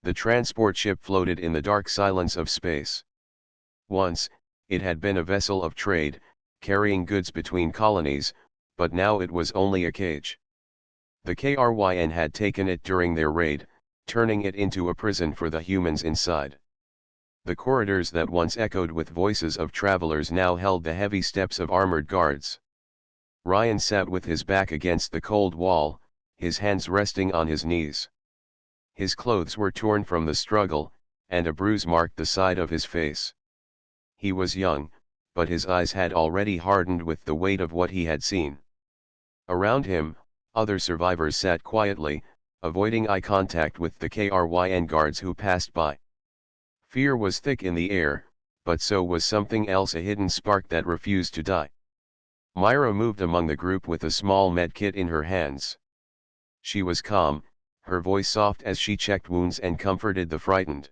The transport ship floated in the dark silence of space. Once, it had been a vessel of trade, carrying goods between colonies, but now it was only a cage. The Kryn had taken it during their raid, turning it into a prison for the humans inside. The corridors that once echoed with voices of travelers now held the heavy steps of armored guards. Ryan sat with his back against the cold wall, his hands resting on his knees. His clothes were torn from the struggle, and a bruise marked the side of his face. He was young, but his eyes had already hardened with the weight of what he had seen. Around him, other survivors sat quietly, avoiding eye contact with the Kryn guards who passed by. Fear was thick in the air, but so was something else, a hidden spark that refused to die. Myra moved among the group with a small medkit in her hands. She was calm, her voice soft as she checked wounds and comforted the frightened.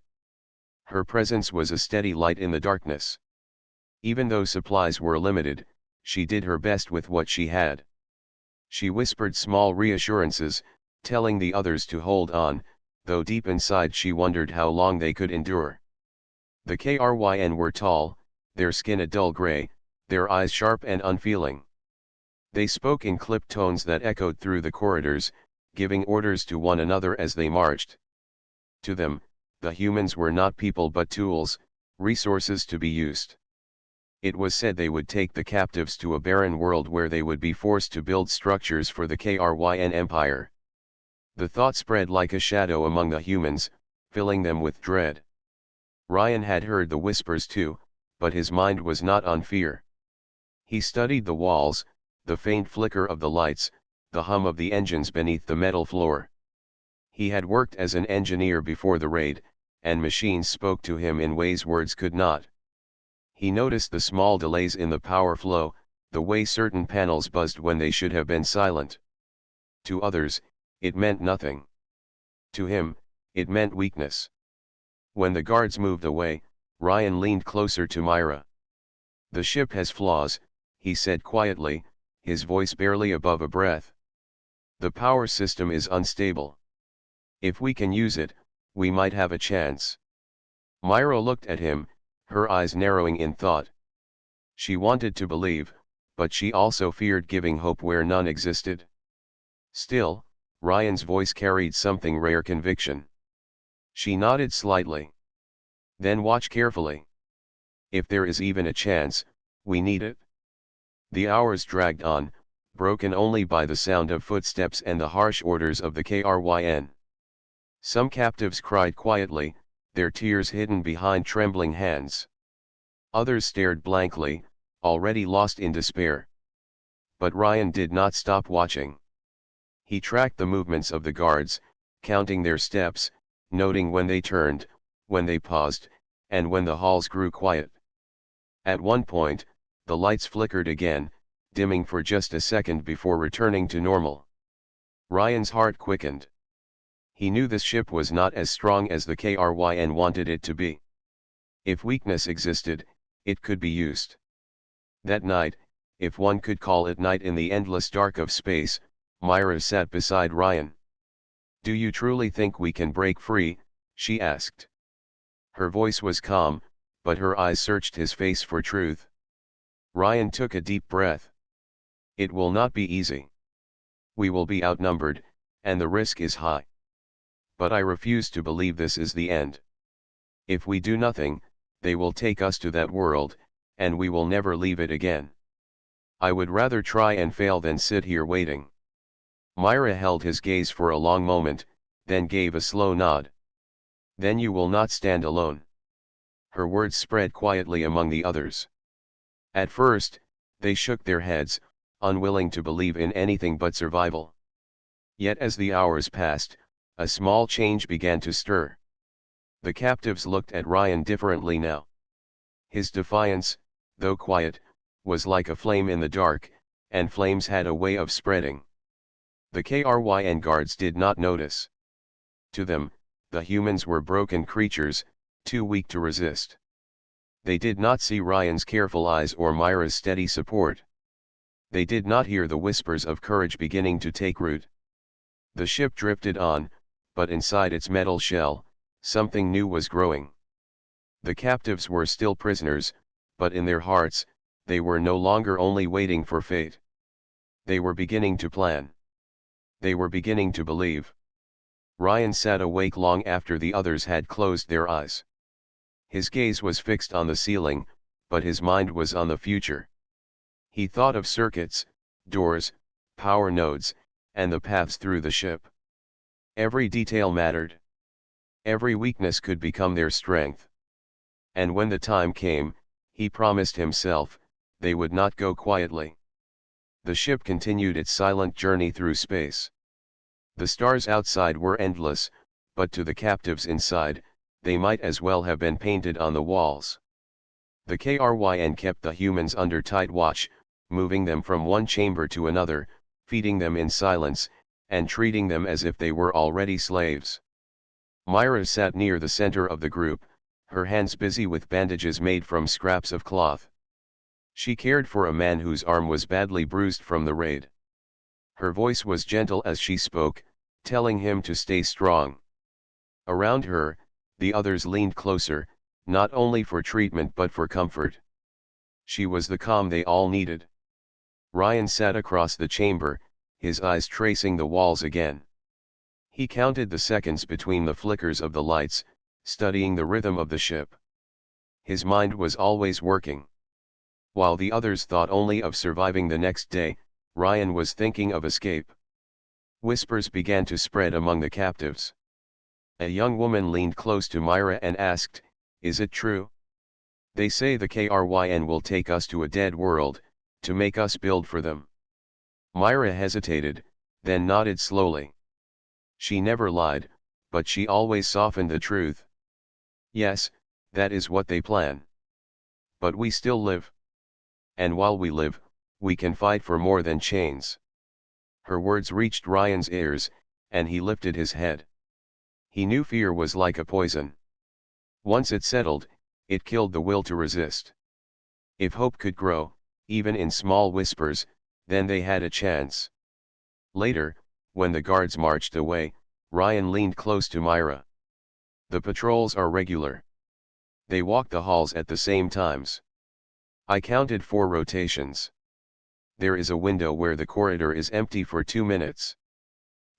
Her presence was a steady light in the darkness. Even though supplies were limited, she did her best with what she had. She whispered small reassurances, telling the others to hold on, though deep inside she wondered how long they could endure. The Kryn were tall, their skin a dull gray, their eyes sharp and unfeeling. They spoke in clipped tones that echoed through the corridors, giving orders to one another as they marched. To them, the humans were not people but tools, resources to be used. It was said they would take the captives to a barren world where they would be forced to build structures for the Kryn empire. The thought spread like a shadow among the humans, filling them with dread. Ryan had heard the whispers too, but his mind was not on fear. He studied the walls, the faint flicker of the lights, the hum of the engines beneath the metal floor. He had worked as an engineer before the raid, and machines spoke to him in ways words could not. He noticed the small delays in the power flow, the way certain panels buzzed when they should have been silent. To others, it meant nothing. To him, it meant weakness. When the guards moved away, Ryan leaned closer to Myra. "The ship has flaws," he said quietly, his voice barely above a breath. "The power system is unstable. If we can use it, we might have a chance." Myra looked at him, her eyes narrowing in thought. She wanted to believe, but she also feared giving hope where none existed. Still, Ryan's voice carried something rare, conviction. She nodded slightly. "Then watch carefully. If there is even a chance, we need it." The hours dragged on, broken only by the sound of footsteps and the harsh orders of the Kryn. Some captives cried quietly, their tears hidden behind trembling hands. Others stared blankly, already lost in despair. But Ryan did not stop watching. He tracked the movements of the guards, counting their steps, noting when they turned, when they paused, and when the halls grew quiet. At one point, the lights flickered again, dimming for just a second before returning to normal. Ryan's heart quickened. He knew this ship was not as strong as the Kryn wanted it to be. If weakness existed, it could be used. That night, if one could call it night in the endless dark of space, Myra sat beside Ryan. "Do you truly think we can break free?" she asked. Her voice was calm, but her eyes searched his face for truth. Ryan took a deep breath. "It will not be easy. We will be outnumbered, and the risk is high. But I refuse to believe this is the end. If we do nothing, they will take us to that world, and we will never leave it again. I would rather try and fail than sit here waiting." Myra held his gaze for a long moment, then gave a slow nod. "Then you will not stand alone." Her words spread quietly among the others. At first, they shook their heads, unwilling to believe in anything but survival. Yet as the hours passed, a small change began to stir. The captives looked at Ryan differently now. His defiance, though quiet, was like a flame in the dark, and flames had a way of spreading. The Kryn guards did not notice. To them, the humans were broken creatures, too weak to resist. They did not see Ryan's careful eyes or Myra's steady support. They did not hear the whispers of courage beginning to take root. The ship drifted on, but inside its metal shell, Something new was growing. The captives were still prisoners, but in their hearts, they were no longer only waiting for fate. They were beginning to plan. They were beginning to believe. Ryan sat awake long after the others had closed their eyes. His gaze was fixed on the ceiling, but his mind was on the future. He thought of circuits, doors, power nodes, and the paths through the ship. Every detail mattered. Every weakness could become their strength. And when the time came, he promised himself, they would not go quietly. The ship continued its silent journey through space. The stars outside were endless, but to the captives inside, they might as well have been painted on the walls. The Kryn kept the humans under tight watch, moving them from one chamber to another, feeding them in silence, and treating them as if they were already slaves. Myra sat near the center of the group, her hands busy with bandages made from scraps of cloth. She cared for a man whose arm was badly bruised from the raid. Her voice was gentle as she spoke, telling him to stay strong. Around her, the others leaned closer, not only for treatment but for comfort. She was the calm they all needed. Ryan sat across the chamber, his eyes tracing the walls again. He counted the seconds between the flickers of the lights, studying the rhythm of the ship. His mind was always working. While the others thought only of surviving the next day, Ryan was thinking of escape. Whispers began to spread among the captives. A young woman leaned close to Myra and asked, "Is it true? They say the Kryn will take us to a dead world, to make us build for them." Myra hesitated, then nodded slowly. She never lied, but she always softened the truth. "Yes, that is what they plan. But we still live. And while we live, we can fight for more than chains." Her words reached Ryan's ears, and he lifted his head. He knew fear was like a poison. Once it settled, it killed the will to resist. If hope could grow, even in small whispers, then they had a chance. Later, when the guards marched away, Ryan leaned close to Myra. "The patrols are regular. They walk the halls at the same times. I counted 4 rotations. There is a window where the corridor is empty for 2 minutes.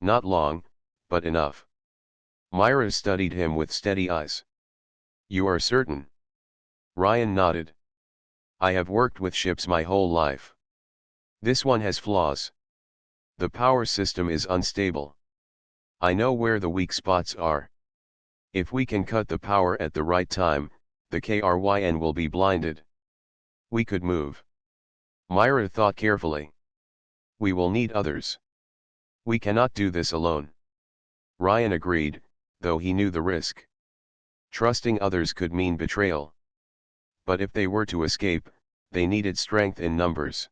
Not long, but enough." Myra studied him with steady eyes. "You are certain?" Ryan nodded. "I have worked with ships my whole life. This one has flaws. The power system is unstable. I know where the weak spots are. If we can cut the power at the right time, the Kryn will be blinded. We could move." Myra thought carefully. "We will need others. We cannot do this alone." Ryan agreed, though he knew the risk. Trusting others could mean betrayal. But if they were to escape, they needed strength in numbers.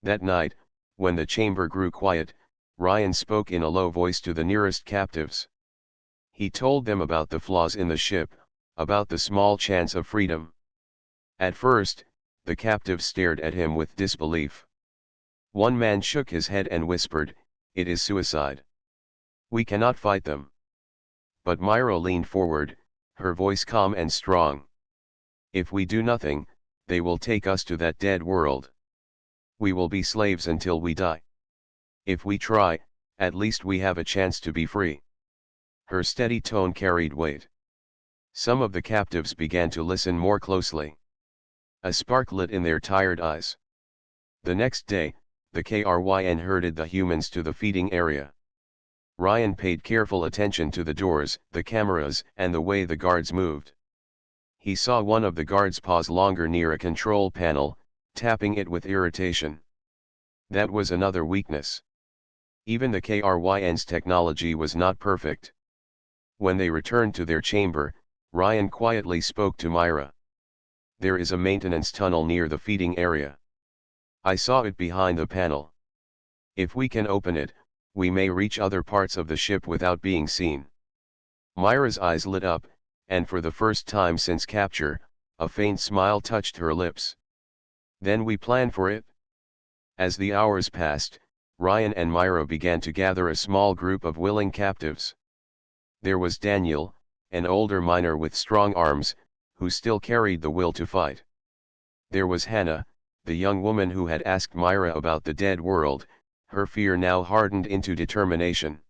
That night, when the chamber grew quiet, Ryan spoke in a low voice to the nearest captives. He told them about the flaws in the ship, about the small chance of freedom. At first, the captives stared at him with disbelief. One man shook his head and whispered, "It is suicide. We cannot fight them." But Myra leaned forward, her voice calm and strong. "If we do nothing, they will take us to that dead world. We will be slaves until we die. If we try, at least we have a chance to be free." Her steady tone carried weight. Some of the captives began to listen more closely. A spark lit in their tired eyes. The next day, the Kryn herded the humans to the feeding area. Ryan paid careful attention to the doors, the cameras, and the way the guards moved. He saw one of the guards pause longer near a control panel, tapping it with irritation. That was another weakness. Even the Kryn's technology was not perfect. When they returned to their chamber, Ryan quietly spoke to Myra. "There is a maintenance tunnel near the feeding area. I saw it behind the panel. If we can open it, we may reach other parts of the ship without being seen." Myra's eyes lit up, and for the first time since capture, a faint smile touched her lips. "Then we plan for it?" As the hours passed, Ryan and Myra began to gather a small group of willing captives. There was Daniel, an older miner with strong arms, who still carried the will to fight. There was Hannah, the young woman who had asked Myra about the dead world, her fear now hardened into determination.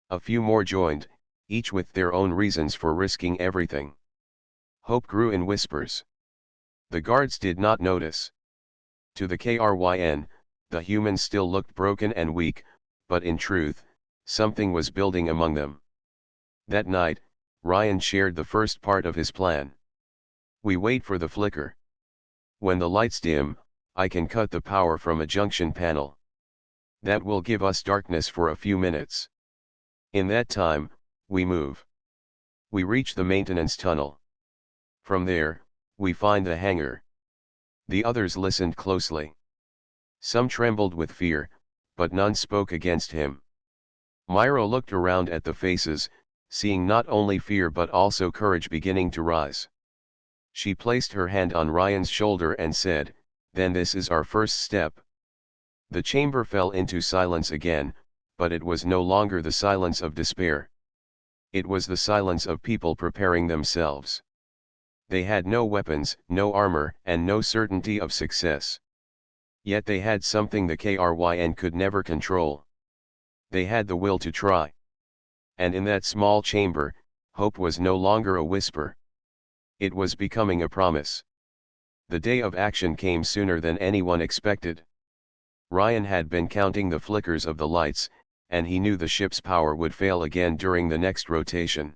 A few more joined, each with their own reasons for risking everything. Hope grew in whispers. The guards did not notice. To the Kryn, the humans still looked broken and weak, but in truth, something was building among them. That night, Ryan shared the first part of his plan. We wait for the flicker. When the lights dim, I can cut the power from a junction panel. That will give us darkness for a few minutes. In that time, we move. We reach the maintenance tunnel. From there, we find the hangar. The others listened closely. Some trembled with fear, but none spoke against him. Myra looked around at the faces, seeing not only fear but also courage beginning to rise. She placed her hand on Ryan's shoulder and said, "Then this is our first step." The chamber fell into silence again, but it was no longer the silence of despair. It was the silence of people preparing themselves. They had no weapons, no armor, and no certainty of success. Yet they had something the Kryn could never control. They had the will to try. And in that small chamber, hope was no longer a whisper. It was becoming a promise. The day of action came sooner than anyone expected. Ryan had been counting the flickers of the lights, and he knew the ship's power would fail again during the next rotation.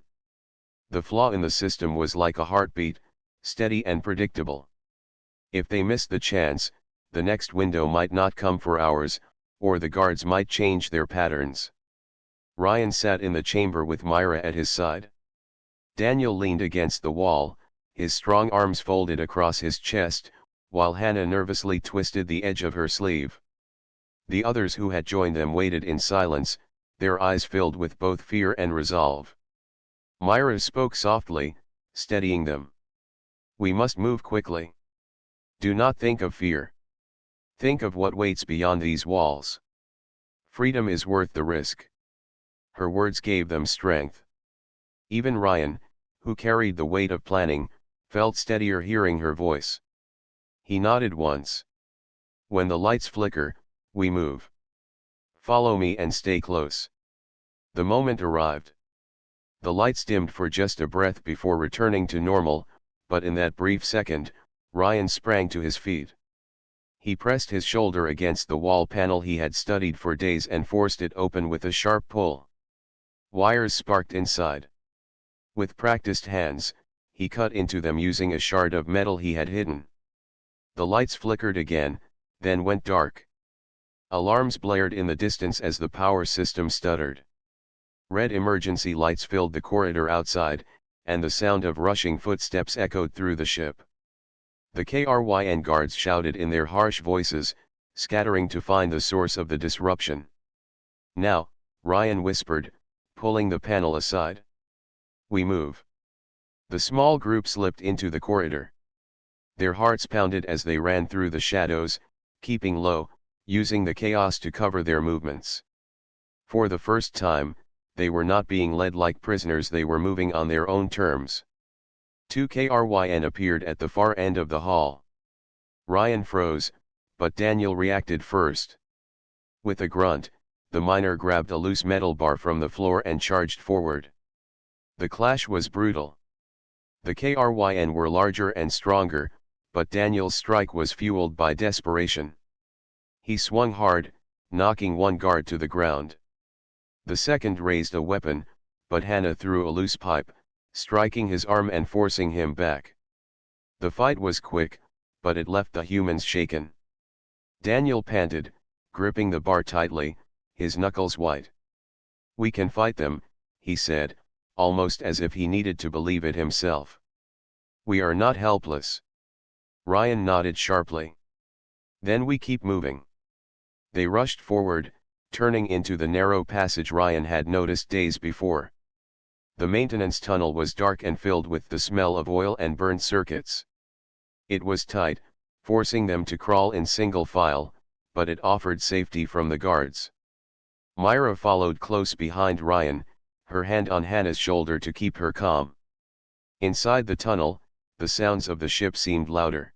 The flaw in the system was like a heartbeat, steady and predictable. If they missed the chance, the next window might not come for hours, or the guards might change their patterns. Ryan sat in the chamber with Myra at his side. Daniel leaned against the wall, his strong arms folded across his chest, while Hannah nervously twisted the edge of her sleeve. The others who had joined them waited in silence, their eyes filled with both fear and resolve. Myra spoke softly, steadying them. "We must move quickly. Do not think of fear. Think of what waits beyond these walls. Freedom is worth the risk." Her words gave them strength. Even Ryan, who carried the weight of planning, felt steadier hearing her voice. He nodded once. "When the lights flicker, we move. Follow me and stay close." The moment arrived. The lights dimmed for just a breath before returning to normal, but in that brief second, Ryan sprang to his feet. He pressed his shoulder against the wall panel he had studied for days and forced it open with a sharp pull. Wires sparked inside. With practiced hands, he cut into them using a shard of metal he had hidden. The lights flickered again, then went dark. Alarms blared in the distance as the power system stuttered. Red emergency lights filled the corridor outside, and the sound of rushing footsteps echoed through the ship. The Kryn guards shouted in their harsh voices, scattering to find the source of the disruption. "Now," Ryan whispered, pulling the panel aside. "We move." The small group slipped into the corridor. Their hearts pounded as they ran through the shadows, keeping low, using the chaos to cover their movements. For the first time, they were not being led like prisoners, they were moving on their own terms. Two Kryn appeared at the far end of the hall. Ryan froze, but Daniel reacted first. With a grunt, the miner grabbed a loose metal bar from the floor and charged forward. The clash was brutal. The Kryn were larger and stronger, but Daniel's strike was fueled by desperation. He swung hard, knocking one guard to the ground. The second raised a weapon, but Hannah threw a loose pipe, striking his arm and forcing him back. The fight was quick, but it left the humans shaken. Daniel panted, gripping the bar tightly, his knuckles white. "We can fight them," he said, almost as if he needed to believe it himself. "We are not helpless." Ryan nodded sharply. "Then we keep moving." They rushed forward, turning into the narrow passage Ryan had noticed days before. The maintenance tunnel was dark and filled with the smell of oil and burnt circuits. It was tight, forcing them to crawl in single file, but it offered safety from the guards. Myra followed close behind Ryan, her hand on Hannah's shoulder to keep her calm. Inside the tunnel, the sounds of the ship seemed louder.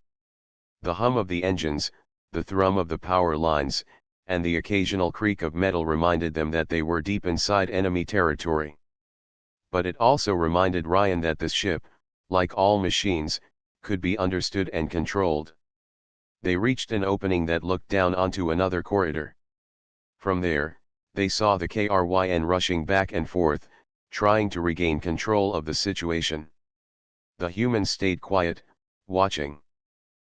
The hum of the engines, the thrum of the power lines, and the occasional creak of metal reminded them that they were deep inside enemy territory. But it also reminded Ryan that this ship, like all machines, could be understood and controlled. They reached an opening that looked down onto another corridor. From there, they saw the KRYN rushing back and forth, trying to regain control of the situation. The humans stayed quiet, watching.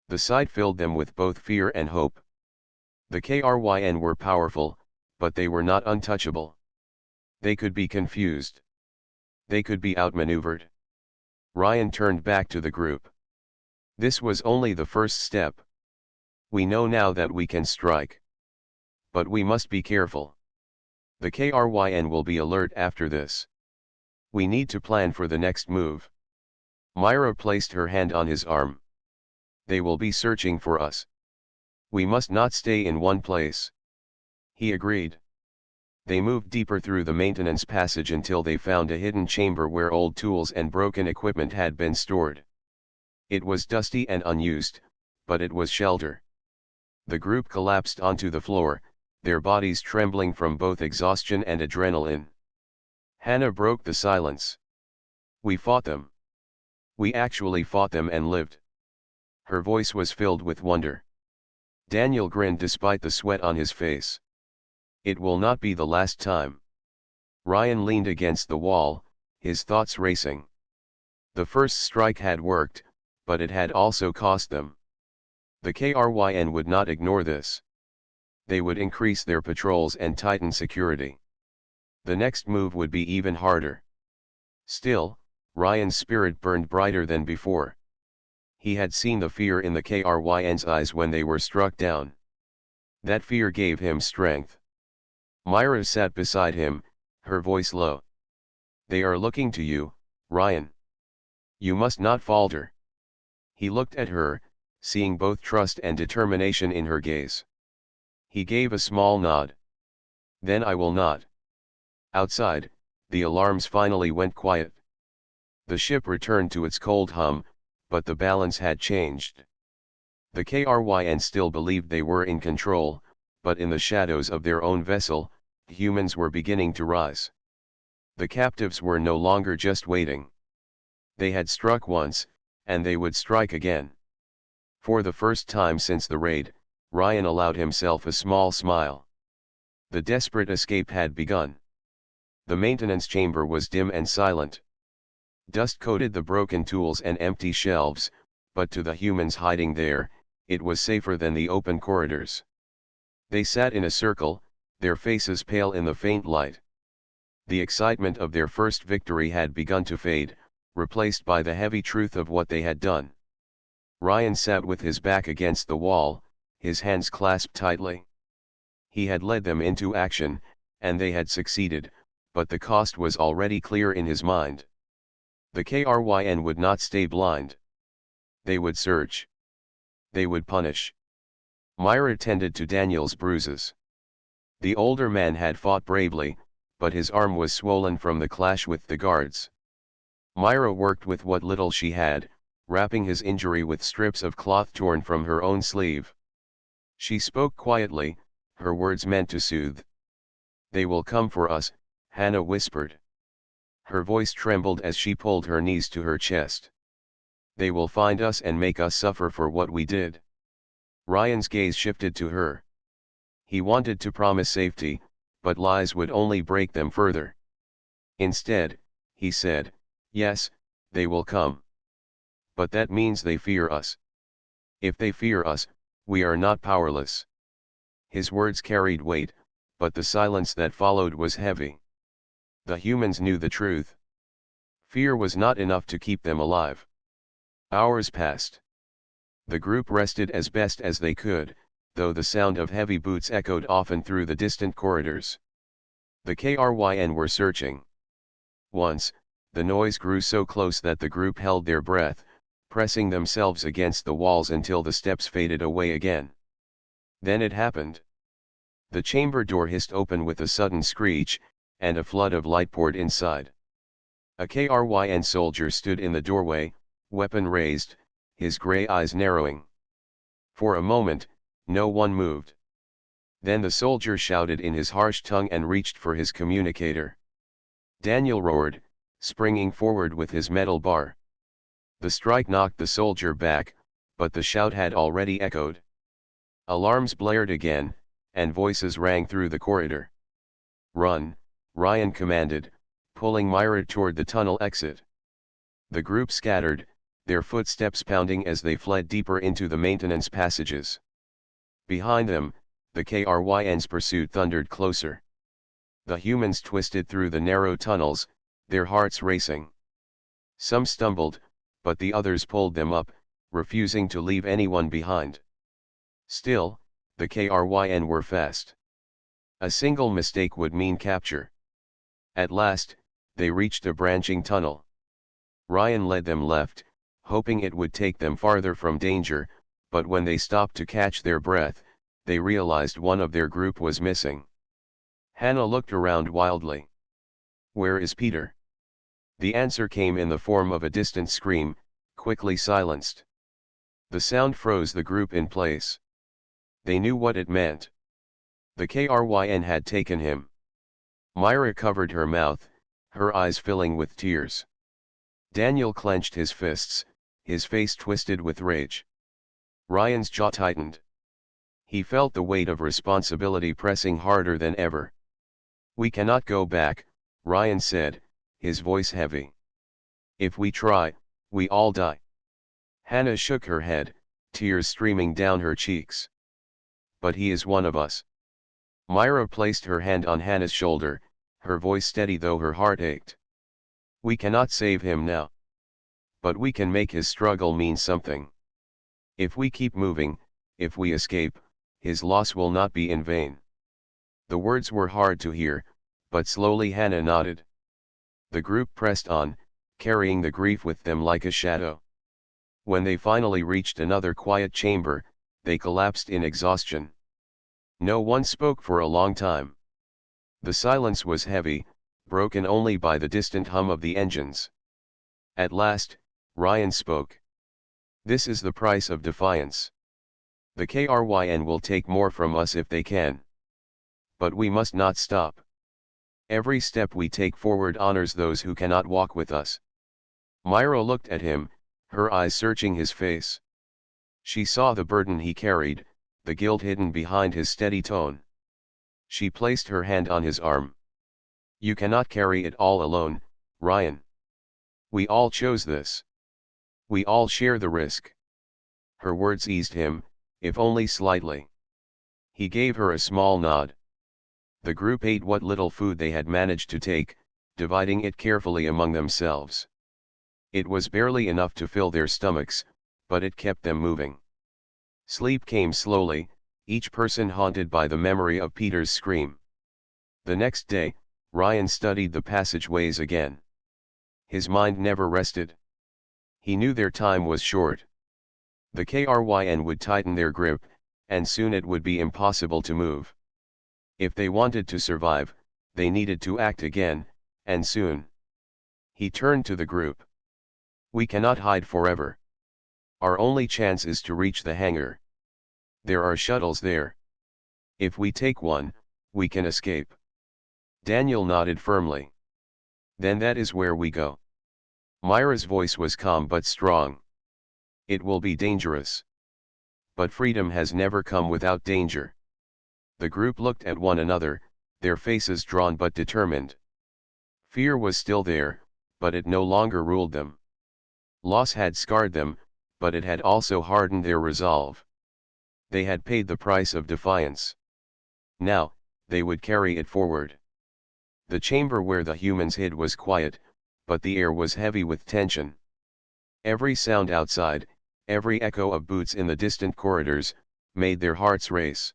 The sight filled them with both fear and hope. The KRYN were powerful, but they were not untouchable. They could be confused. They could be outmaneuvered. Ryan turned back to the group. This was only the first step. We know now that we can strike. But we must be careful. The KRYN will be alert after this. We need to plan for the next move. Myra placed her hand on his arm. They will be searching for us. We must not stay in one place. He agreed. They moved deeper through the maintenance passage until they found a hidden chamber where old tools and broken equipment had been stored. It was dusty and unused, but it was shelter. The group collapsed onto the floor, their bodies trembling from both exhaustion and adrenaline. Hannah broke the silence. We fought them. We actually fought them and lived. Her voice was filled with wonder. Daniel grinned despite the sweat on his face. It will not be the last time. Ryan leaned against the wall, his thoughts racing. The first strike had worked, but it had also cost them. The KRYN would not ignore this. They would increase their patrols and tighten security. The next move would be even harder. Still, Ryan's spirit burned brighter than before. He had seen the fear in the KRYN's eyes when they were struck down. That fear gave him strength. Myra sat beside him, her voice low. They are looking to you, Ryan. You must not falter. He looked at her, seeing both trust and determination in her gaze. He gave a small nod. Then I will not. Outside, the alarms finally went quiet. The ship returned to its cold hum, but the balance had changed. The KRYN still believed they were in control, but in the shadows of their own vessel, humans were beginning to rise. The captives were no longer just waiting. They had struck once, and they would strike again. For the first time since the raid, Ryan allowed himself a small smile. The desperate escape had begun. The maintenance chamber was dim and silent. Dust coated the broken tools and empty shelves, but to the humans hiding there, it was safer than the open corridors. They sat in a circle, their faces pale in the faint light. The excitement of their first victory had begun to fade, replaced by the heavy truth of what they had done. Ryan sat with his back against the wall, his hands clasped tightly. He had led them into action, and they had succeeded, but the cost was already clear in his mind. The KRYN would not stay blind. They would search. They would punish. Myra tended to Daniel's bruises. The older man had fought bravely, but his arm was swollen from the clash with the guards. Myra worked with what little she had, wrapping his injury with strips of cloth torn from her own sleeve. She spoke quietly, her words meant to soothe. They will come for us, Hannah whispered. Her voice trembled as she pulled her knees to her chest. They will find us and make us suffer for what we did. Ryan's gaze shifted to her. He wanted to promise safety, but lies would only break them further. Instead, he said, yes, they will come. But that means they fear us. If they fear us, we are not powerless. His words carried weight, but the silence that followed was heavy. The humans knew the truth. Fear was not enough to keep them alive. Hours passed. The group rested as best as they could, though the sound of heavy boots echoed often through the distant corridors. The KRYN were searching. Once, the noise grew so close that the group held their breath, pressing themselves against the walls until the steps faded away again. Then it happened. The chamber door hissed open with a sudden screech, and a flood of light poured inside. A Kryn soldier stood in the doorway, weapon raised, his gray eyes narrowing. For a moment, no one moved. Then the soldier shouted in his harsh tongue and reached for his communicator. Daniel roared, springing forward with his metal bar. The strike knocked the soldier back, but the shout had already echoed. Alarms blared again, and voices rang through the corridor. "Run," Ryan commanded, pulling Myra toward the tunnel exit. The group scattered, their footsteps pounding as they fled deeper into the maintenance passages. Behind them, the Kryn's pursuit thundered closer. The humans twisted through the narrow tunnels, their hearts racing. Some stumbled, but the others pulled them up, refusing to leave anyone behind. Still, the Kryn were fast. A single mistake would mean capture. At last, they reached a branching tunnel. Ryan led them left, hoping it would take them farther from danger, but when they stopped to catch their breath, they realized one of their group was missing. Hannah looked around wildly. "Where is Peter?" The answer came in the form of a distant scream, quickly silenced. The sound froze the group in place. They knew what it meant. The Kryn had taken him. Myra covered her mouth, her eyes filling with tears. Daniel clenched his fists, his face twisted with rage. Ryan's jaw tightened. He felt the weight of responsibility pressing harder than ever. "We cannot go back," Ryan said, his voice heavy. "If we try, we all die." Hannah shook her head, tears streaming down her cheeks. "But he is one of us." Myra placed her hand on Hannah's shoulder, her voice steady though her heart ached. "We cannot save him now. But we can make his struggle mean something. If we keep moving, if we escape, his loss will not be in vain." The words were hard to hear, but slowly Hannah nodded. The group pressed on, carrying the grief with them like a shadow. When they finally reached another quiet chamber, they collapsed in exhaustion. No one spoke for a long time. The silence was heavy, broken only by the distant hum of the engines. At last, Ryan spoke. "This is the price of defiance. The Kryn will take more from us if they can. But we must not stop. Every step we take forward honors those who cannot walk with us." Myra looked at him, her eyes searching his face. She saw the burden he carried, the guilt hidden behind his steady tone. She placed her hand on his arm. "You cannot carry it all alone, Ryan. We all chose this. We all share the risk." Her words eased him, if only slightly. He gave her a small nod. The group ate what little food they had managed to take, dividing it carefully among themselves. It was barely enough to fill their stomachs, but it kept them moving. Sleep came slowly, each person haunted by the memory of Peter's scream. The next day, Ryan studied the passageways again. His mind never rested. He knew their time was short. The Kryn would tighten their grip, and soon it would be impossible to move. If they wanted to survive, they needed to act again, and soon. He turned to the group. "We cannot hide forever. Our only chance is to reach the hangar. There are shuttles there. If we take one, we can escape." Daniel nodded firmly. "Then that is where we go." Myra's voice was calm but strong. "It will be dangerous. But freedom has never come without danger." The group looked at one another, their faces drawn but determined. Fear was still there, but it no longer ruled them. Loss had scarred them, but it had also hardened their resolve. They had paid the price of defiance. Now, they would carry it forward. The chamber where the humans hid was quiet, but the air was heavy with tension. Every sound outside, every echo of boots in the distant corridors, made their hearts race.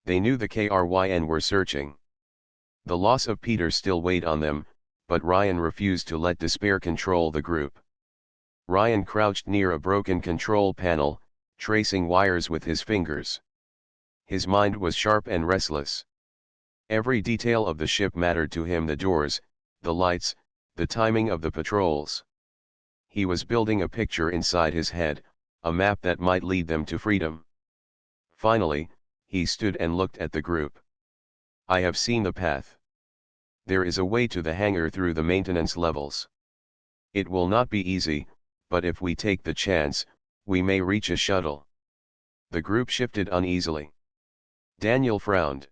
They knew the Kryn were searching. The loss of Peter still weighed on them, but Ryan refused to let despair control the group. Ryan crouched near a broken control panel, tracing wires with his fingers. His mind was sharp and restless. Every detail of the ship mattered to him: the doors, the lights, the timing of the patrols. He was building a picture inside his head, a map that might lead them to freedom. Finally, he stood and looked at the group. I have seen the path. There is a way to the hangar through the maintenance levels. It will not be easy, but if we take the chance, we may reach a shuttle. The group shifted uneasily. Daniel frowned.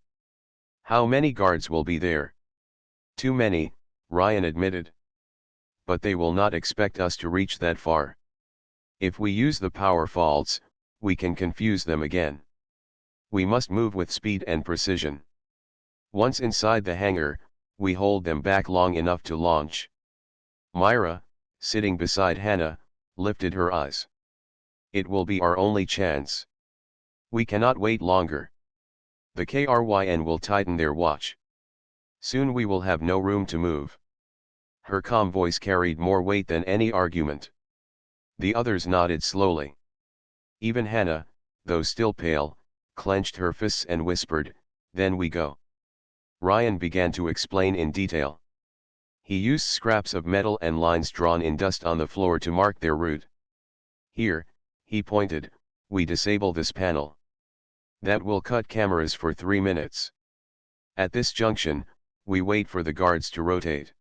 How many guards will be there? Too many, Ryan admitted. But they will not expect us to reach that far. If we use the power faults, we can confuse them again. We must move with speed and precision. Once inside the hangar, we hold them back long enough to launch. Myra, sitting beside Hannah, lifted her eyes. It will be our only chance. We cannot wait longer. The KRYN will tighten their watch. Soon we will have no room to move. Her calm voice carried more weight than any argument. The others nodded slowly. Even Hannah, though still pale, clenched her fists and whispered, "Then we go." Ryan began to explain in detail. He used scraps of metal and lines drawn in dust on the floor to mark their route. Here, he pointed, we disable this panel. That will cut cameras for 3 minutes. At this junction, we wait for the guards to rotate.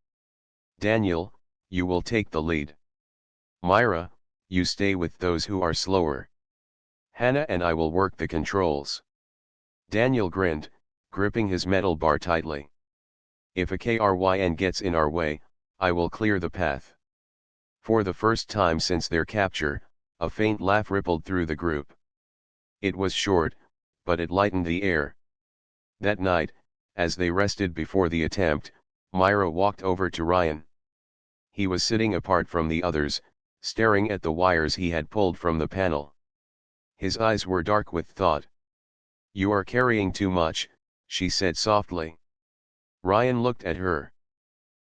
Daniel, you will take the lead. Myra, you stay with those who are slower. Hannah and I will work the controls. Daniel grinned, gripping his metal bar tightly. If a KRYN gets in our way, I will clear the path. For the first time since their capture, a faint laugh rippled through the group. It was short, but it lightened the air. That night, as they rested before the attempt, Myra walked over to Ryan. He was sitting apart from the others, staring at the wires he had pulled from the panel. His eyes were dark with thought. You are carrying too much, she said softly. Ryan looked at her.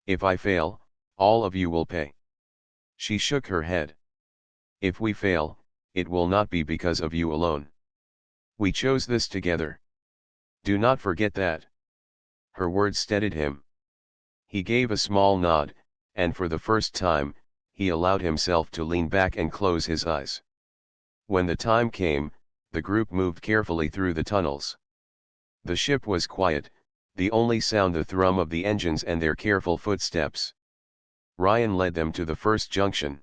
If I fail, all of you will pay. She shook her head. If we fail, it will not be because of you alone. We chose this together. Do not forget that. Her words steadied him. He gave a small nod, and for the first time, he allowed himself to lean back and close his eyes. When the time came, the group moved carefully through the tunnels. The ship was quiet, the only sound the thrum of the engines and their careful footsteps. Ryan led them to the first junction.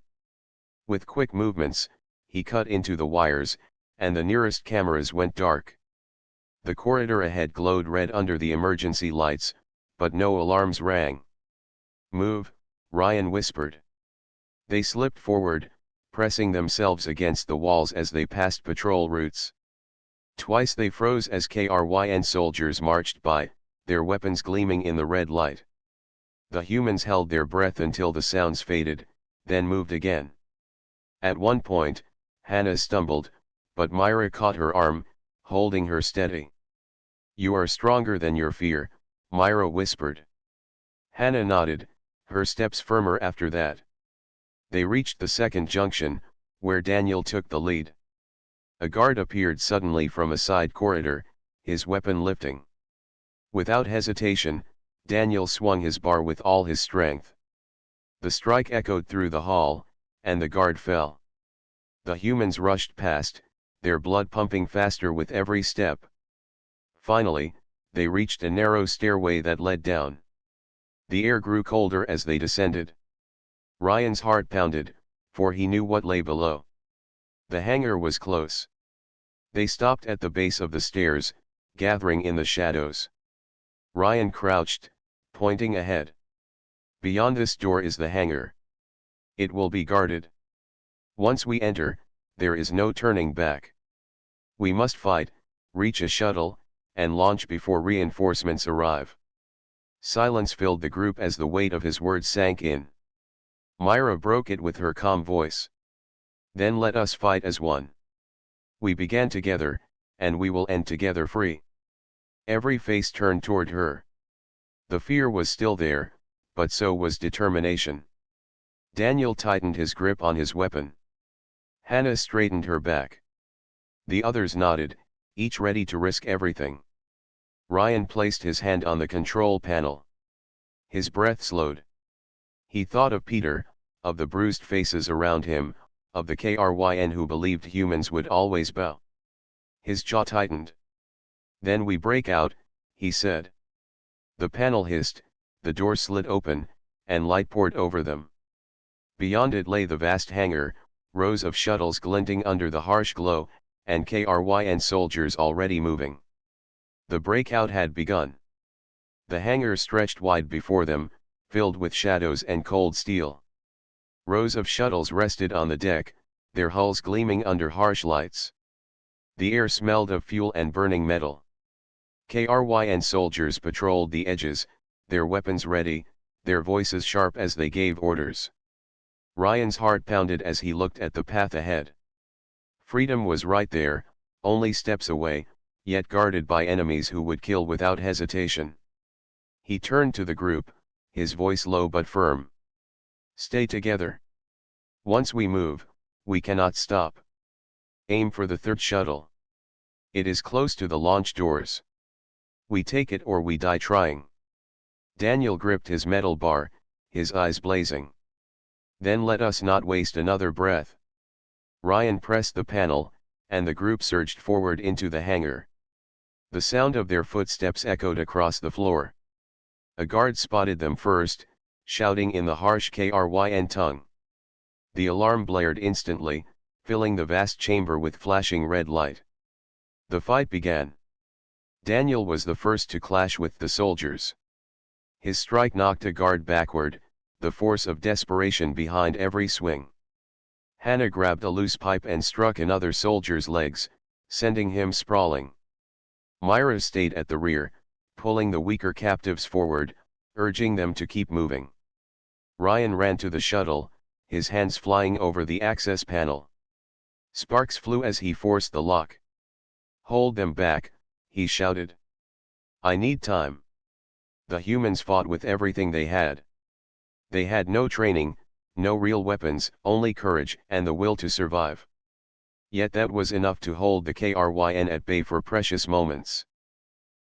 With quick movements, he cut into the wires, and the nearest cameras went dark. The corridor ahead glowed red under the emergency lights, but no alarms rang. Move, Ryan whispered. They slipped forward, pressing themselves against the walls as they passed patrol routes. Twice they froze as KRYN soldiers marched by, their weapons gleaming in the red light. The humans held their breath until the sounds faded, then moved again. At one point, Hannah stumbled, but Myra caught her arm, holding her steady. You are stronger than your fear, Myra whispered. Hannah nodded, her steps firmer after that. They reached the second junction, where Daniel took the lead. A guard appeared suddenly from a side corridor, his weapon lifting. Without hesitation, Daniel swung his bar with all his strength. The strike echoed through the hall, and the guard fell. The humans rushed past, their blood pumping faster with every step. Finally, they reached a narrow stairway that led down. The air grew colder as they descended. Ryan's heart pounded, for he knew what lay below. The hangar was close. They stopped at the base of the stairs, gathering in the shadows. Ryan crouched, pointing ahead. Beyond this door is the hangar. It will be guarded. Once we enter, there is no turning back. We must fight, reach a shuttle, and launch before reinforcements arrive. Silence filled the group as the weight of his words sank in. Myra broke it with her calm voice. Then let us fight as one. We began together, and we will end together free. Every face turned toward her. The fear was still there, but so was determination. Daniel tightened his grip on his weapon. Hannah straightened her back. The others nodded, each ready to risk everything. Ryan placed his hand on the control panel. His breath slowed. He thought of Peter, of the bruised faces around him, of the Kryn who believed humans would always bow. His jaw tightened. "Then we break out," he said. The panel hissed, the door slid open, and light poured over them. Beyond it lay the vast hangar, rows of shuttles glinting under the harsh glow, and Kryn soldiers already moving. The breakout had begun. The hangar stretched wide before them, filled with shadows and cold steel. Rows of shuttles rested on the deck, their hulls gleaming under harsh lights. The air smelled of fuel and burning metal. Kryn soldiers patrolled the edges, their weapons ready, their voices sharp as they gave orders. Ryan's heart pounded as he looked at the path ahead. Freedom was right there, only steps away, yet guarded by enemies who would kill without hesitation. He turned to the group, his voice low but firm. "Stay together. Once we move, we cannot stop. Aim for the third shuttle. It is close to the launch doors. We take it or we die trying." Daniel gripped his metal bar, his eyes blazing. "Then let us not waste another breath." Ryan pressed the panel, and the group surged forward into the hangar. The sound of their footsteps echoed across the floor. A guard spotted them first, shouting in the harsh Kryn tongue. The alarm blared instantly, filling the vast chamber with flashing red light. The fight began. Daniel was the first to clash with the soldiers. His strike knocked a guard backward, the force of desperation behind every swing. Hannah grabbed a loose pipe and struck another soldier's legs, sending him sprawling. Myra stayed at the rear, pulling the weaker captives forward, urging them to keep moving. Ryan ran to the shuttle, his hands flying over the access panel. Sparks flew as he forced the lock. "Hold them back," he shouted. "I need time." The humans fought with everything they had. They had no training, no real weapons, only courage and the will to survive. Yet that was enough to hold the Kryn at bay for precious moments.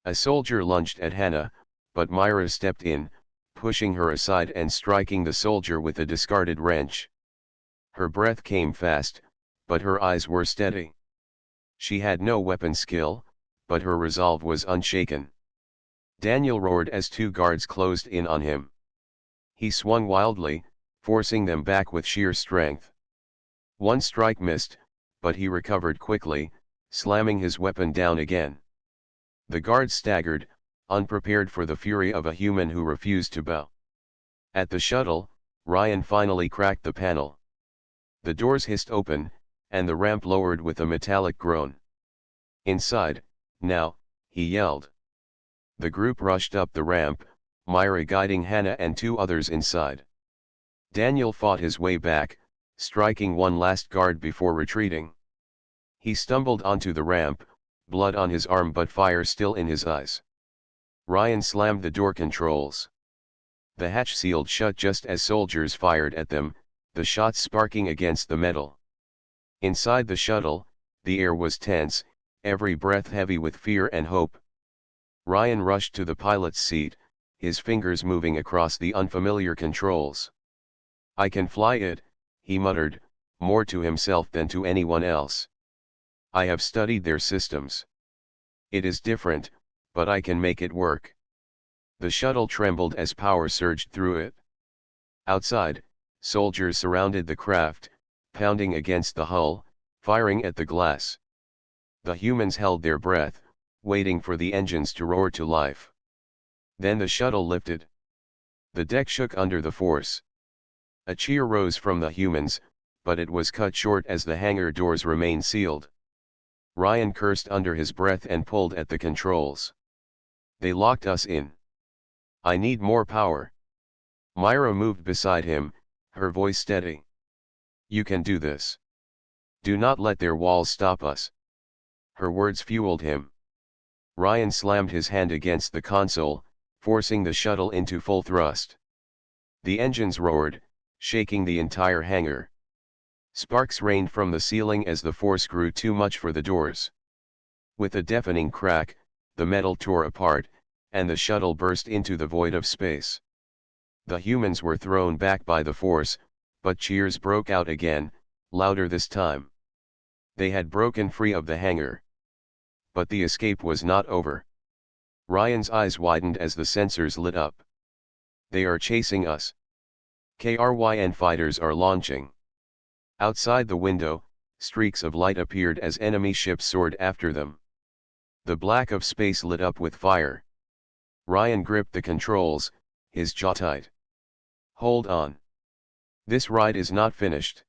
A soldier lunged at Hannah, but Myra stepped in, pushing her aside and striking the soldier with a discarded wrench. Her breath came fast, but her eyes were steady. She had no weapon skill, but her resolve was unshaken. Daniel roared as two guards closed in on him. He swung wildly, forcing them back with sheer strength. One strike missed, but he recovered quickly, slamming his weapon down again. The guards staggered, unprepared for the fury of a human who refused to bow. At the shuttle, Ryan finally cracked the panel. The doors hissed open, and the ramp lowered with a metallic groan. "Inside, now," he yelled. The group rushed up the ramp, Myra guiding Hannah and two others inside. Daniel fought his way back, striking one last guard before retreating. He stumbled onto the ramp, blood on his arm but fire still in his eyes. Ryan slammed the door controls. The hatch sealed shut just as soldiers fired at them, the shots sparking against the metal. Inside the shuttle, the air was tense, every breath heavy with fear and hope. Ryan rushed to the pilot's seat, his fingers moving across the unfamiliar controls. "I can fly it," he muttered, more to himself than to anyone else. "I have studied their systems. It is different, but I can make it work." The shuttle trembled as power surged through it. Outside, soldiers surrounded the craft, pounding against the hull, firing at the glass. The humans held their breath, waiting for the engines to roar to life. Then the shuttle lifted. The deck shook under the force. A cheer rose from the humans, but it was cut short as the hangar doors remained sealed. Ryan cursed under his breath and pulled at the controls. "They locked us in. I need more power." Myra moved beside him, her voice steady. "You can do this. Do not let their walls stop us." Her words fueled him. Ryan slammed his hand against the console, forcing the shuttle into full thrust. The engines roared, shaking the entire hangar. Sparks rained from the ceiling as the force grew too much for the doors. With a deafening crack, the metal tore apart, and the shuttle burst into the void of space. The humans were thrown back by the force, but cheers broke out again, louder this time. They had broken free of the hangar. But the escape was not over. Ryan's eyes widened as the sensors lit up. They are chasing us. KRYN fighters are launching. Outside the window, streaks of light appeared as enemy ships soared after them. The black of space lit up with fire. Ryan gripped the controls, his jaw tight. Hold on. This ride is not finished.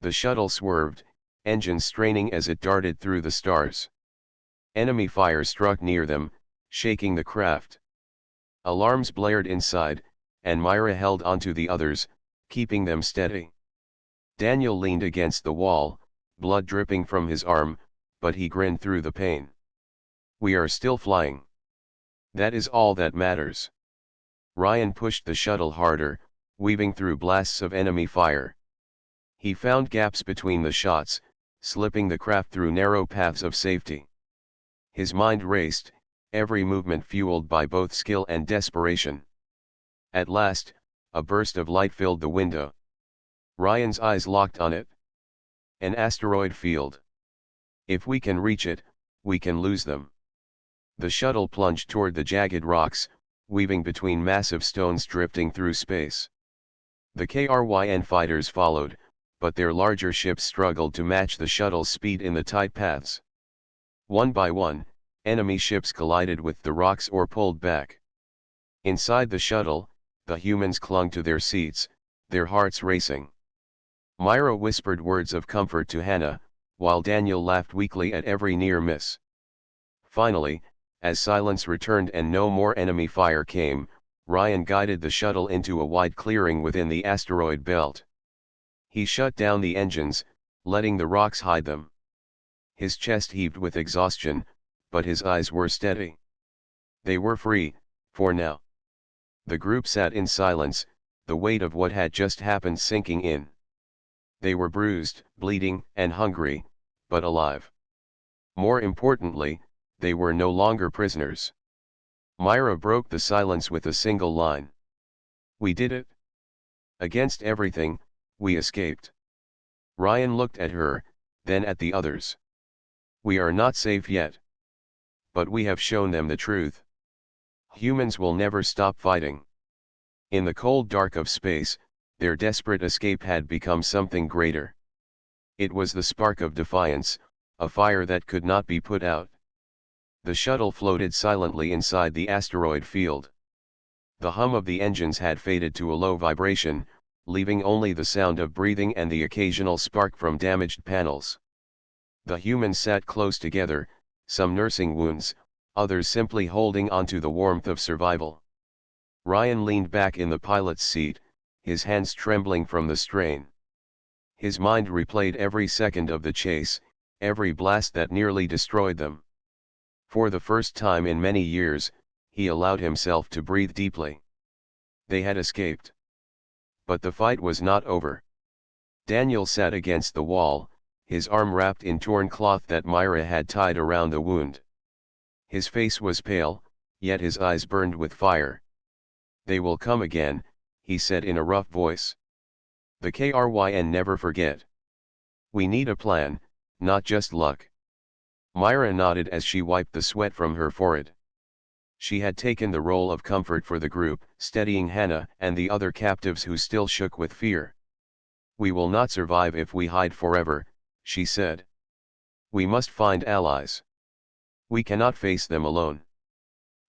The shuttle swerved, engines straining as it darted through the stars. Enemy fire struck near them, shaking the craft. Alarms blared inside, and Myra held onto the others, keeping them steady. Daniel leaned against the wall, blood dripping from his arm, but he grinned through the pain. We are still flying. That is all that matters. Ryan pushed the shuttle harder, weaving through blasts of enemy fire. He found gaps between the shots, slipping the craft through narrow paths of safety. His mind raced, every movement fueled by both skill and desperation. At last, a burst of light filled the window. Ryan's eyes locked on it. An asteroid field. If we can reach it, we can lose them. The shuttle plunged toward the jagged rocks, weaving between massive stones drifting through space. The KRYN fighters followed, but their larger ships struggled to match the shuttle's speed in the tight paths. One by one, enemy ships collided with the rocks or pulled back. Inside the shuttle, the humans clung to their seats, their hearts racing. Myra whispered words of comfort to Hannah, while Daniel laughed weakly at every near miss. Finally, as silence returned and no more enemy fire came, Ryan guided the shuttle into a wide clearing within the asteroid belt. He shut down the engines, letting the rocks hide them. His chest heaved with exhaustion, but his eyes were steady. They were free, for now. The group sat in silence, the weight of what had just happened sinking in. They were bruised, bleeding, and hungry, but alive. More importantly, they were no longer prisoners. Myra broke the silence with a single line. We did it. Against everything, we escaped. Ryan looked at her, then at the others. We are not safe yet. But we have shown them the truth. Humans will never stop fighting. In the cold dark of space, their desperate escape had become something greater. It was the spark of defiance, a fire that could not be put out. The shuttle floated silently inside the asteroid field. The hum of the engines had faded to a low vibration, leaving only the sound of breathing and the occasional spark from damaged panels. The humans sat close together, some nursing wounds, others simply holding onto the warmth of survival. Ryan leaned back in the pilot's seat, his hands trembling from the strain. His mind replayed every second of the chase, every blast that nearly destroyed them. For the first time in many years, he allowed himself to breathe deeply. They had escaped. But the fight was not over. Daniel sat against the wall, his arm wrapped in torn cloth that Myra had tied around the wound. His face was pale, yet his eyes burned with fire. They will come again, he said in a rough voice. The KRYN never forget. We need a plan, not just luck. Myra nodded as she wiped the sweat from her forehead. She had taken the role of comfort for the group, steadying Hannah and the other captives who still shook with fear. We will not survive if we hide forever, she said. We must find allies. We cannot face them alone.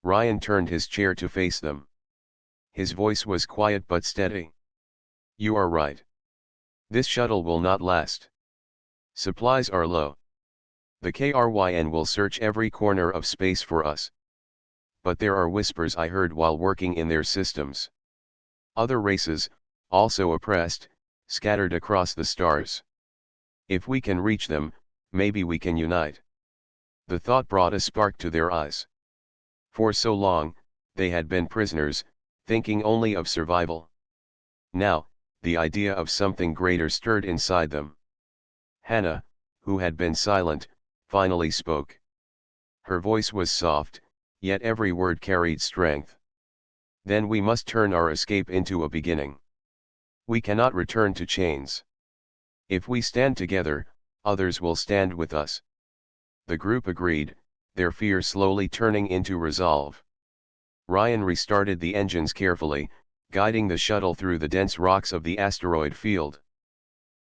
Ryan turned his chair to face them. His voice was quiet but steady. You are right. This shuttle will not last. Supplies are low. The KRYN will search every corner of space for us. But there are whispers I heard while working in their systems. Other races, also oppressed, scattered across the stars. If we can reach them, maybe we can unite. The thought brought a spark to their eyes. For so long, they had been prisoners, thinking only of survival. Now, the idea of something greater stirred inside them. Hannah, who had been silent, finally spoke. Her voice was soft, yet every word carried strength. Then we must turn our escape into a beginning. We cannot return to chains. If we stand together, others will stand with us. The group agreed, their fear slowly turning into resolve. Ryan restarted the engines carefully, guiding the shuttle through the dense rocks of the asteroid field.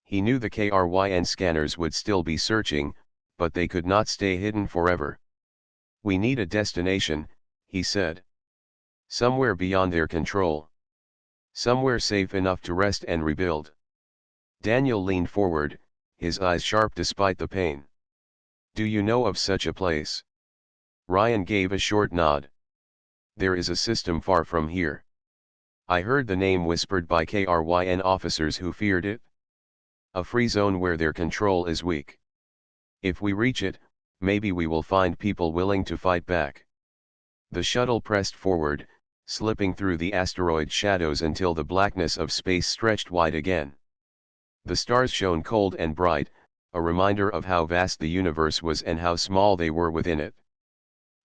He knew the KRYN scanners would still be searching, but they could not stay hidden forever. "We need a destination," he said. "Somewhere beyond their control. Somewhere safe enough to rest and rebuild." Daniel leaned forward, his eyes sharp despite the pain. "Do you know of such a place?" Ryan gave a short nod. "There is a system far from here. I heard the name whispered by KRYN officers who feared it. A free zone where their control is weak. If we reach it, maybe we will find people willing to fight back." The shuttle pressed forward, slipping through the asteroid shadows until the blackness of space stretched wide again. The stars shone cold and bright, a reminder of how vast the universe was and how small they were within it.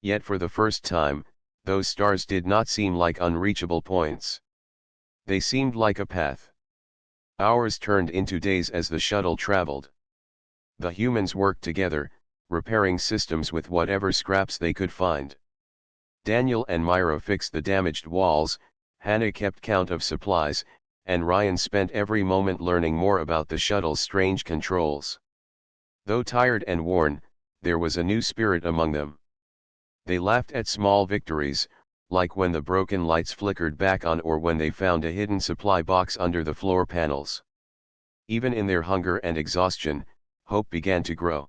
Yet for the first time, those stars did not seem like unreachable points. They seemed like a path. Hours turned into days as the shuttle traveled. The humans worked together, repairing systems with whatever scraps they could find. Daniel and Myra fixed the damaged walls, Hannah kept count of supplies, and Ryan spent every moment learning more about the shuttle's strange controls. Though tired and worn, there was a new spirit among them. They laughed at small victories, like when the broken lights flickered back on or when they found a hidden supply box under the floor panels. Even in their hunger and exhaustion, hope began to grow.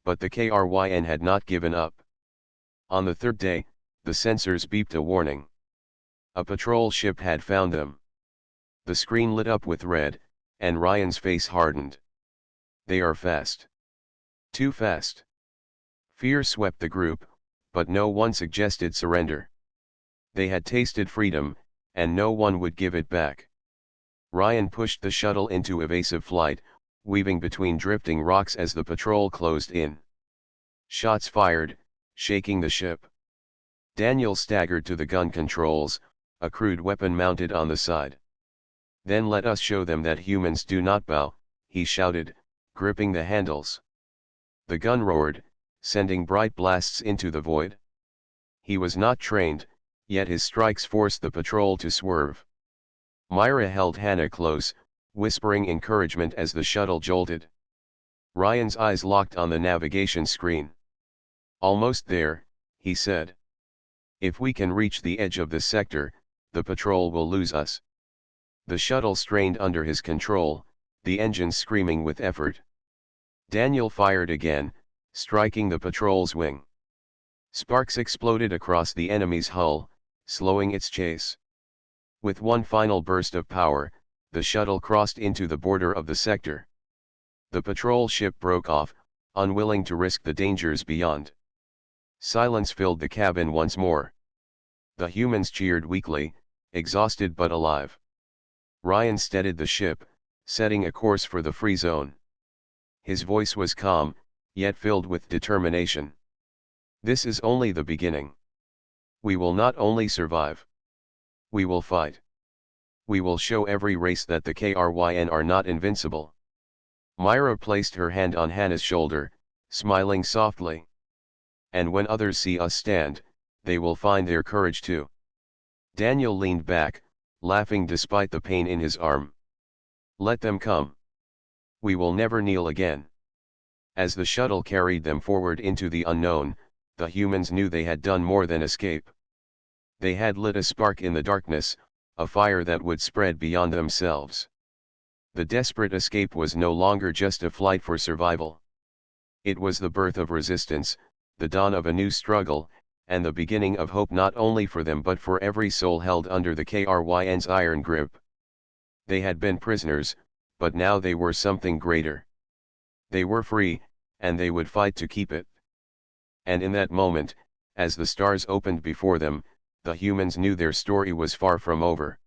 But the KRYN had not given up. On the third day, the sensors beeped a warning. A patrol ship had found them. The screen lit up with red, and Ryan's face hardened. "They are fast. Too fast." Fear swept the group, but no one suggested surrender. They had tasted freedom, and no one would give it back. Ryan pushed the shuttle into evasive flight, weaving between drifting rocks as the patrol closed in. Shots fired, shaking the ship. Daniel staggered to the gun controls, a crude weapon mounted on the side. "Then let us show them that humans do not bow," he shouted, gripping the handles. The gun roared, sending bright blasts into the void. He was not trained, yet his strikes forced the patrol to swerve. Myra held Hannah close, whispering encouragement as the shuttle jolted. Ryan's eyes locked on the navigation screen. "Almost there," he said. "If we can reach the edge of the sector, the patrol will lose us." The shuttle strained under his control, the engines screaming with effort. Daniel fired again, striking the patrol's wing. Sparks exploded across the enemy's hull, slowing its chase. With one final burst of power, the shuttle crossed into the border of the sector. The patrol ship broke off, unwilling to risk the dangers beyond. Silence filled the cabin once more. The humans cheered weakly, exhausted but alive. Ryan steadied the ship, setting a course for the free zone. His voice was calm, yet filled with determination. "This is only the beginning. We will not only survive. We will fight. We will show every race that the KRYN are not invincible." Myra placed her hand on Hannah's shoulder, smiling softly. "And when others see us stand, they will find their courage too." Daniel leaned back, laughing despite the pain in his arm. "Let them come. We will never kneel again." As the shuttle carried them forward into the unknown, the humans knew they had done more than escape. They had lit a spark in the darkness, a fire that would spread beyond themselves. The desperate escape was no longer just a flight for survival. It was the birth of resistance, the dawn of a new struggle, and the beginning of hope not only for them but for every soul held under the KRYN's iron grip. They had been prisoners, but now they were something greater. They were free, and they would fight to keep it. And in that moment, as the stars opened before them, the humans knew their story was far from over.